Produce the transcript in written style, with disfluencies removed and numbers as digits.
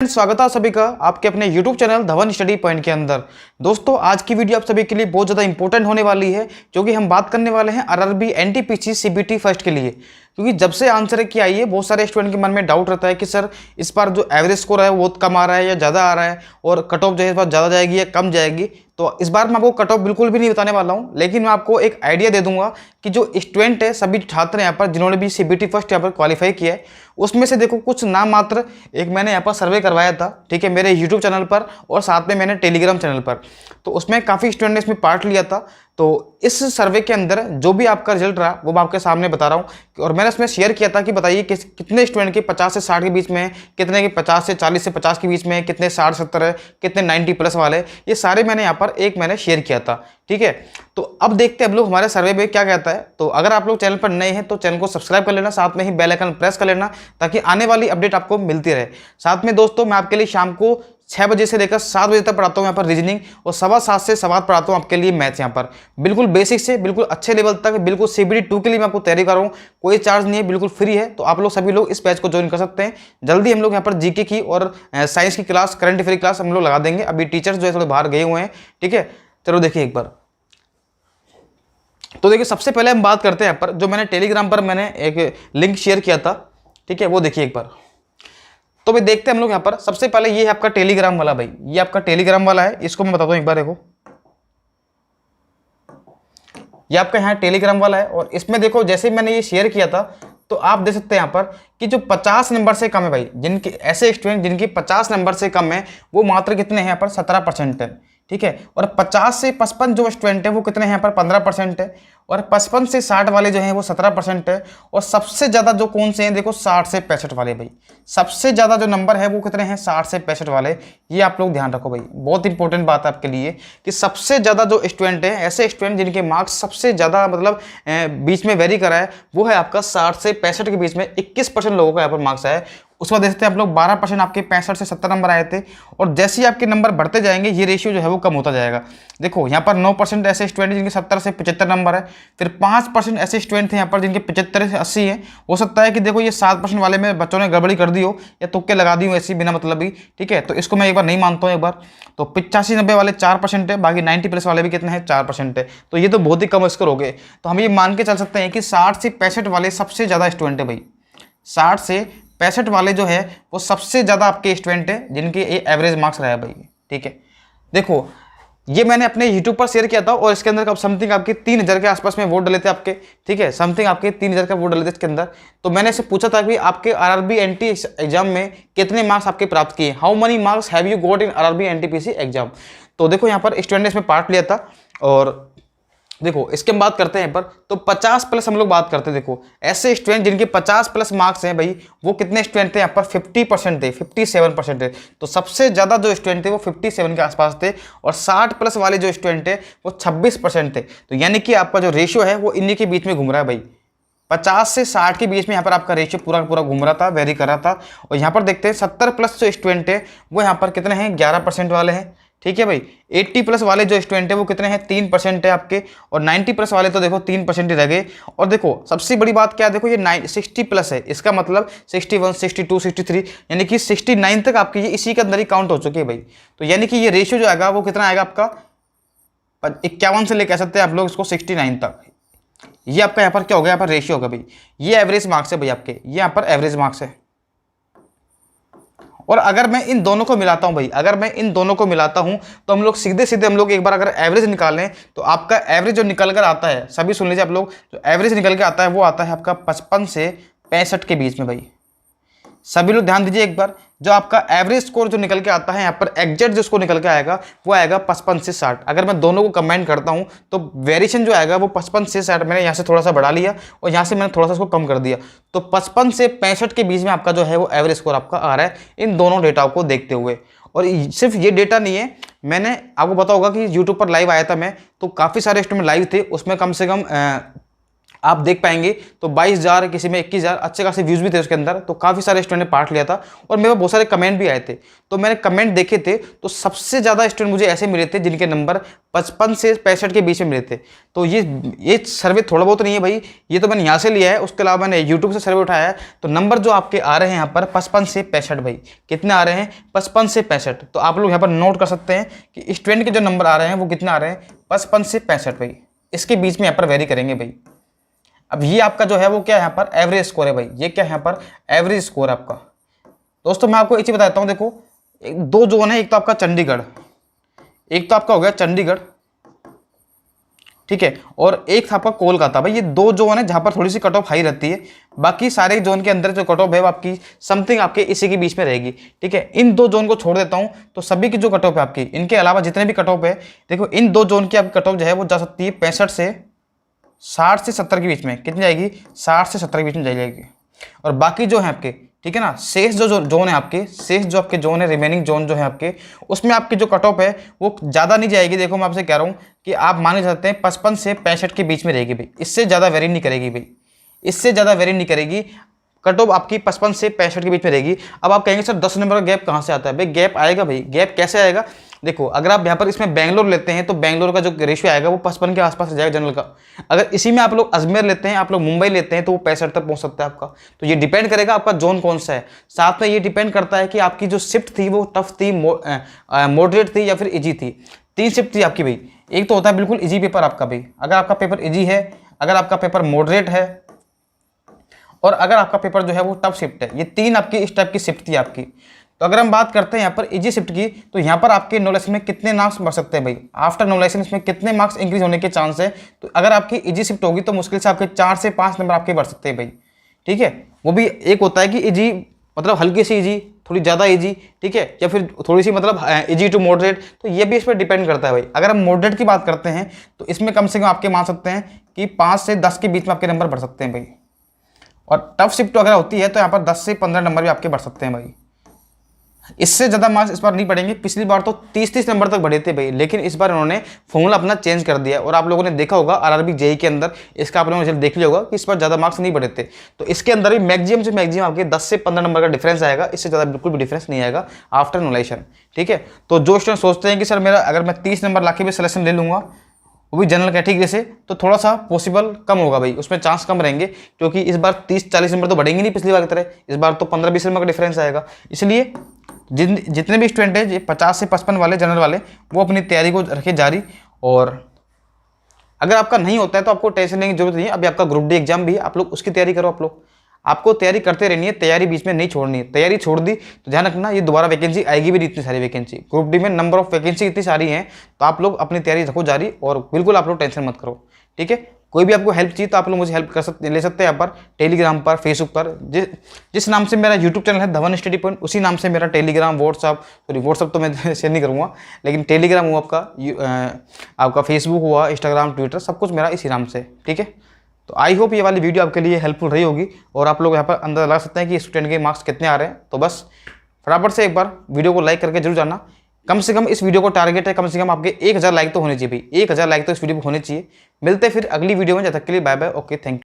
स्वागत है सभी का आपके अपने YouTube channel Dhawan study point के अंदर। दोस्तों आज की वीडियो आप सभी के लिए बहुत ज़्यादा इंपॉर्टेंट होने वाली है, क्योंकि हम बात करने वाले हैं आरआरबी एनटीपीसी सीबीटी फर्स्ट के लिए। क्योंकि जब से आंसर की आई है बहुत सारे स्टूडेंट के मन में डाउट रहता है कि सर इस बार जो एवरेज स्कोर है वो कम आ रहा है या ज़्यादा आ रहा है, और कट ऑफ जो है इस बार ज़्यादा जाएगी या कम जाएगी। तो इस बार मैं आपको कट ऑफ बिल्कुल भी नहीं बताने वाला हूँ, लेकिन मैं आपको एक आइडिया दे दूंगा कि जो स्टूडेंट है, सभी छात्र यहाँ पर जिन्होंने भी सीबीटी फर्स्ट यहाँ पर क्वालिफाई किया है, उसमें से देखो कुछ नाम मात्र एक मैंने यहाँ पर सर्वे करवाया था, ठीक है, मेरे यूट्यूब चैनल पर और साथ में मैंने टेलीग्राम चैनल पर। तो उसमें काफ़ी स्टूडेंट ने इसमें पार्ट लिया था। तो इस सर्वे के अंदर जो भी आपका रिजल्ट रहा वो मैं आपके सामने बता रहा हूँ, और मैंने उसमें शेयर किया था कि बताइए कितने स्टूडेंट के 50 से 60 के बीच में है, कितने के 50 से 40 से 50 के बीच में है, कितने 60-70 है, कितने 90 प्लस वाले, ये सारे मैंने यहाँ पर मैंने शेयर किया था। ठीक है, तो अब देखते हैं हम लोग हमारे सर्वे में क्या कहता है। तो अगर आप लोग चैनल पर नए हैं तो चैनल को सब्सक्राइब कर लेना, साथ में ही बेल आइकन प्रेस कर लेना, ताकि आने वाली अपडेट आपको मिलती रहे। साथ में दोस्तों मैं आपके लिए शाम को 6 बजे से लेकर 7 बजे तक पढ़ाता हूँ यहाँ पर रीजनिंग, और 7:15 से सवाल पढ़ाता हूँ आपके लिए मैथ्स। यहाँ पर बिल्कुल बेसिक से बिल्कुल अच्छे लेवल तक, बिल्कुल सीबीटी 2 के लिए मैं आपको तैयारी कर रहा हूँ। कोई चार्ज नहीं है, बिल्कुल फ्री है। तो आप लोग सभी लोग इस बैच को ज्वाइन कर सकते हैं। जल्दी हम लोग यहाँ पर जीके की और साइंस की क्लास, करंट अफेयर क्लास हम लोग लगा देंगे। अभी टीचर्स जो है थोड़े बाहर गए हुए हैं। ठीक है, चलो देखिए एक बार। तो देखिए सबसे पहले हम बात करते हैं यहाँ पर जो मैंने टेलीग्राम पर मैंने एक लिंक शेयर किया था, ठीक है, वो देखिए एक बार। तो भाई देखते हैं हम लोग यहाँ पर। सबसे पहले ये है आपका टेलीग्राम वाला, भाई ये आपका टेलीग्राम वाला है, इसको मैं बताता हूँ एक बार। देखो ये आपका यहाँ टेलीग्राम वाला है, और इसमें देखो जैसे मैंने ये शेयर किया था तो आप देख सकते हैं यहाँ पर कि जो 50 नंबर से कम है भाई, जिनके ऐसे स्टूडेंट जिनके 50 नंबर से कम है वो मात्र कितने हैं यहाँ पर 17% है। ठीक है, और 50 से 55 जो स्टूडेंट है वो कितने हैं यहाँ पर 15% है, और 55 से 60 वाले जो हैं वो 17% है। और सबसे ज़्यादा जो कौन से हैं देखो 60 से 65 वाले, भाई सबसे ज़्यादा जो नंबर है वो कितने हैं 60 से 65 वाले। ये आप लोग ध्यान रखो भाई, बहुत इंपॉर्टेंट बात है आपके लिए कि सबसे ज़्यादा जो स्टूडेंट है, ऐसे स्टूडेंट जिनके मार्क्स सबसे ज़्यादा मतलब बीच में वेरी करा है, वो है आपका 60 से 65 के बीच में 21% लोगों का यहाँ पर मार्क्स आया है। उसमें देखते हैं आप लोग 12% आपके 65 से 70 नंबर आए थे, और जैसे ही आपके नंबर बढ़ते जाएंगे ये रेशियो जो है वो कम होता जाएगा। देखो यहाँ पर 9% ऐसे स्टूडेंट जिनके 70 से 75 नंबर है, फिर 5% ऐसे स्टूडेंट थे यहाँ पर जिनके 75 से 80 है। हो सकता है कि देखो ये 7% वाले में बच्चों ने गड़बड़ी कर दी हो या तुक्के लगा दी हो ऐसी बिना मतलब ही। ठीक है, तो इसको मैं एक बार नहीं मानता हूँ एक बार। तो 85-90 वाले 4% है, बाकी 90 प्लस वाले भी कितने हैं 4% है। तो ये तो बहुत ही कम स्कोर हो गए। तो हम ये मान के चल सकते हैं कि 60 से 65 वाले सबसे ज़्यादा स्टूडेंट है भाई। 60 से 65 वाले जो है वो सबसे ज़्यादा आपके स्टूडेंट है जिनके ये एवरेज मार्क्स रहा है भाई। ठीक है, देखो ये मैंने अपने यूट्यूब पर शेयर किया था, और इसके अंदर समथिंग आपके 3000 के आसपास में वोट डले थे आपके। ठीक है, समथिंग आपके 3000 का वोट डले थे इसके अंदर। तो मैंने इसे पूछा था कि आपके आरआरबी एनटी एग्जाम में कितने मार्क्स आपके प्राप्त किए, how many marks have you got in RRB NTPC exam. तो देखो यहाँ पर स्टूडेंट ने इसमें पार्ट लिया था, और देखो इसके हम बात करते हैं यहाँ पर। तो 50 प्लस हम लोग बात करते हैं। देखो ऐसे स्टूडेंट जिनके 50 प्लस मार्क्स हैं भाई, वो कितने स्टूडेंट थे यहाँ पर 50% थे, 57% थे। तो सबसे ज़्यादा जो स्टूडेंट थे वो 57 के आसपास थे, और 60 प्लस वाले जो स्टूडेंट थे वो 26% थे। तो यानी कि आपका जो रेशियो है वो इन्हीं के बीच में घूम रहा है भाई। 50 से 60 के बीच में यहाँ पर आपका रेशियो पूरा पूरा घूम रहा था, वेरी कर रहा था। और यहाँ पर देखते हैं 70 प्लस जो स्टूडेंट है वो यहाँ पर कितने हैं 11% वाले हैं। ठीक है भाई, 80 प्लस वाले जो स्टूडेंट है वो कितने हैं 3% है आपके, और 90 प्लस वाले तो देखो 3% ही रह गए। और देखो सबसे बड़ी बात क्या है, देखो ये 60 प्लस है, इसका मतलब 61, 62, 63 यानी कि 69 तक आपकी ये इसी के अंदर ही काउंट हो चुके हैं भाई। तो यानी कि ये रेशियो जो आएगा वो कितना आएगा आपका 51 से ले कह सकते हैं आप लोग इसको 69 तक। ये आपका यहाँ पर क्या हो गया, यहाँ पर रेशियो होगा भाई। ये एवरेज मार्क्स है भाई आपके, ये यहाँ पर एवरेज मार्क्स है। और अगर मैं इन दोनों को मिलाता हूं भाई, अगर मैं इन दोनों को मिलाता हूं तो हम लोग सीधे सीधे हम लोग एक बार अगर एवरेज निकालें तो आपका एवरेज जो निकल कर आता है, सभी सुन लीजिए आप लोग, जो एवरेज निकल के आता है वो आता है आपका 55 से 65 के बीच में भाई। सभी लोग ध्यान दीजिए एक बार, जो आपका एवरेज स्कोर जो निकल के आता है यहाँ पर एग्जैक्ट जो स्कोर निकल के आएगा वो आएगा 55 से 60। अगर मैं दोनों को कंबाइन करता हूँ तो वेरिएशन जो आएगा वो 55 से 60, मैंने यहाँ से थोड़ा सा बढ़ा लिया और यहाँ से मैंने थोड़ा सा इसको कम कर दिया। तो 55 से 65 के बीच में आपका जो है वो एवरेज स्कोर आपका आ रहा है इन दोनों डेटाओं को देखते हुए। और सिर्फ ये डेटा नहीं है, मैंने आपको पता होगा कि यूट्यूब पर लाइव आया था मैं, तो काफ़ी सारे स्टूडेंट लाइव थे, उसमें कम से कम आप देख पाएंगे तो 22,000, किसी में 21,000, अच्छे खासे व्यूज़ भी थे उसके अंदर। तो काफ़ी सारे स्टूडेंट ने पार्ट लिया था और मेरे पास बहुत सारे कमेंट भी आए थे। तो मैंने कमेंट देखे थे तो सबसे ज़्यादा स्टूडेंट मुझे ऐसे मिले थे जिनके नंबर 55 से 65 के बीच में मिले थे। तो ये सर्वे थोड़ा बहुत नहीं है भाई, ये तो मैंने यहाँ से लिया है, उसके अलावा मैंने यूट्यूब से सर्वे उठाया है। तो नंबर जो आपके आ रहे हैं यहाँ पर 55 से 65 भाई, कितने आ रहे हैं? 55 से 65। तो आप लोग यहाँ पर नोट कर सकते हैं कि स्टूडेंट के जो नंबर आ रहे हैं वो कितने आ रहे हैं? 55 से 65 भाई, इसके बीच में यहाँ पर वेरी करेंगे भाई। अब ये आपका जो है वो क्या है यहाँ पर? एवरेज स्कोर है भाई। ये क्या है यहाँ पर? एवरेज स्कोर आपका। दोस्तों मैं आपको एक चीज बताता हूँ, देखो दो जोन है, एक तो आपका चंडीगढ़, एक तो आपका हो गया चंडीगढ़, ठीक है, और एक था आपका कोलकाता। भाई ये दो जोन है जहां पर थोड़ी सी कट ऑफ हाई रहती है, बाकी सारे जोन के अंदर जो कट ऑफ है वो आपकी समथिंग आपके इसी के बीच में रहेगी, ठीक है। इन दो जोन को छोड़ देता हूं तो सभी की जो कट ऑफ है आपकी, इनके अलावा जितने भी कट ऑफ है, देखो इन दो जोन की आपकी कट ऑफ जो है वो जा सकती है 65 से 60 से 70 के बीच में। कितनी जाएगी? 60 से 70 के बीच में जाएगी। और बाकी जो है आपके, ठीक है ना, शेष जो जोन है आपके, शेष जो आपके जोन है, रिमेनिंग जोन जो है आपके, उसमें आपकी जो कट ऑफ है वो ज़्यादा नहीं जाएगी। देखो मैं आपसे कह रहा हूँ कि आप मान सकते हैं 55 से 65 के बीच में रहेगी भाई, इससे ज़्यादा वेरी नहीं करेगी भाई, इससे ज़्यादा वेरी नहीं करेगी। कट ऑफ आपकी 55 से 65 के बीच में रहेगी। अब आप कहेंगे सर 10 नंबर का गैप कहाँ से आता है? भाई गैप आएगा भाई, गैप कैसे आएगा? देखो अगर आप यहाँ पर इसमें बेंगलोर लेते हैं तो बेंगलोर का जो रेशियो आएगा वो 55 के आसपास जाएगा जनरल का। अगर इसी में आप लोग अजमेर लेते हैं, आप लोग मुंबई लेते हैं, तो वो 65 तक पहुंच सकता है आपका। तो ये डिपेंड करेगा आपका जोन कौन सा है। साथ में ये डिपेंड करता है कि आपकी जो शिफ्ट थी वो टफ थी, मॉडरेट थी या फिर इजी थी। 3 शिफ्ट थी आपकी भाई। एक तो होता है बिल्कुल इजी पेपर आपका भाई, अगर आपका पेपर इजी है, अगर आपका पेपर मॉडरेट है, और अगर आपका पेपर जो है वो टफ शिफ्ट है। ये 3 आपकी इस टाइप की शिफ्ट थी आपकी। तो अगर हम बात करते हैं यहाँ पर इजी शिफ्ट की, तो यहाँ पर आपके नॉलेज में कितने मार्क्स बढ़ सकते हैं भाई? आफ्टर नॉलेज इसमें कितने मार्क्स इंक्रीज होने के चांस है? तो अगर आपकी इजी शिफ्ट होगी तो मुश्किल से आपके 4 से 5 नंबर आपके बढ़ सकते हैं भाई, ठीक है। वो भी एक होता है कि इजी मतलब हल्की सी इजी, थोड़ी ज़्यादा इजी, ठीक है, या फिर थोड़ी सी मतलब इजी टू मॉडरेट। तो ये भी इस पर डिपेंड करता है भाई। अगर हम मॉडरेट की बात करते हैं तो इसमें कम से कम आपके मान सकते हैं कि 5 से 10 के बीच में आपके नंबर बढ़ सकते हैं भाई। और टफ शिफ्ट अगर होती है तो यहाँ पर 10 से 15 नंबर भी आपके बढ़ सकते हैं भाई। इससे ज़्यादा मार्क्स इस बार नहीं पड़ेंगे। पिछली बार तो 30-30 नंबर तक बढ़े थे भाई, लेकिन इस बार उन्होंने फॉर्मूला अपना चेंज कर दिया। और आप लोगों ने देखा होगा आरआरबी जेई के अंदर, इसका आप लोगों ने रिजल्ट देख लिया होगा कि इस बार ज़्यादा मार्क्स नहीं बढ़े थे। तो इसके अंदर भी मैक्सिमम से मैक्सिमम आपके 10 से 15 नंबर का डिफरेंस आएगा, इससे ज़्यादा बिल्कुल भी डिफरेंस नहीं आएगा आफ्टर नोलेशन, ठीक है। तो जो स्टूडेंट सोचते हैं कि सर मेरा अगर मैं 30 नंबर ला के भी सिलेक्शन ले लूँगा, वो भी जनरल कैटेगरी से, तो थोड़ा सा पॉसिबल कम होगा भाई, उसमें चांस कम रहेंगे, क्योंकि इस बार 30-40 नंबर तो बढ़ेंगे नहीं पिछली बार की तरह। इस बार तो 15-20 नंबर का डिफरेंस आएगा। इसलिए जितने भी स्टूडेंट हैं 50 से 55 वाले जनरल वाले, वो अपनी तैयारी को रखें जारी। और अगर आपका नहीं होता है तो आपको टेंशन लेने की जरूरत नहीं है। अभी आपका ग्रुप डी एग्जाम भी है, आप लोग उसकी तैयारी करो। आप लोग आपको तैयारी करते रहनी है, तैयारी बीच में नहीं छोड़नी है। तैयारी छोड़ दी तो ध्यान रखना ये दोबारा वैकेंसी आएगी भी नहीं, इतनी सारी वैकेंसी। ग्रुप डी में नंबर ऑफ वैकेंसी इतनी सारी हैं, तो आप लोग अपनी तैयारी रखो जारी और बिल्कुल आप लोग टेंशन मत करो, ठीक है। कोई भी आपको हेल्प चाहिए तो आप लोग मुझे हेल्प ले सकते हैं यहाँ पर, टेलीग्राम पर, फेसबुक पर। जिस नाम से मेरा यूट्यूब चैनल है धवन स्टडी पॉइंट, उसी नाम से मेरा टेलीग्राम, व्हाट्सअप तो मैं शेयर नहीं करूँगा, लेकिन टेलीग्राम हुआ आपका फेसबुक हुआ, इंस्टाग्राम, ट्विटर, सब कुछ मेरा इसी नाम से, ठीक है। तो आई होप ये वाली वीडियो आपके लिए हेल्पफुल रही होगी और आप लोग यहाँ पर अंदाजा लगा सकते हैं कि स्टूडेंट के मार्क्स कितने आ रहे हैं। तो बस फटाफट से एक बार वीडियो को लाइक करके जरूर जाना। कम से कम इस वीडियो को टारगेट है, कम से कम आपके 1000 लाइक तो होने चाहिए भाई, 1000 लाइक तो इस वीडियो को होने चाहिए। मिलते हैं फिर अगली वीडियो में, जब तक के लिए bye bye, okay, thank you.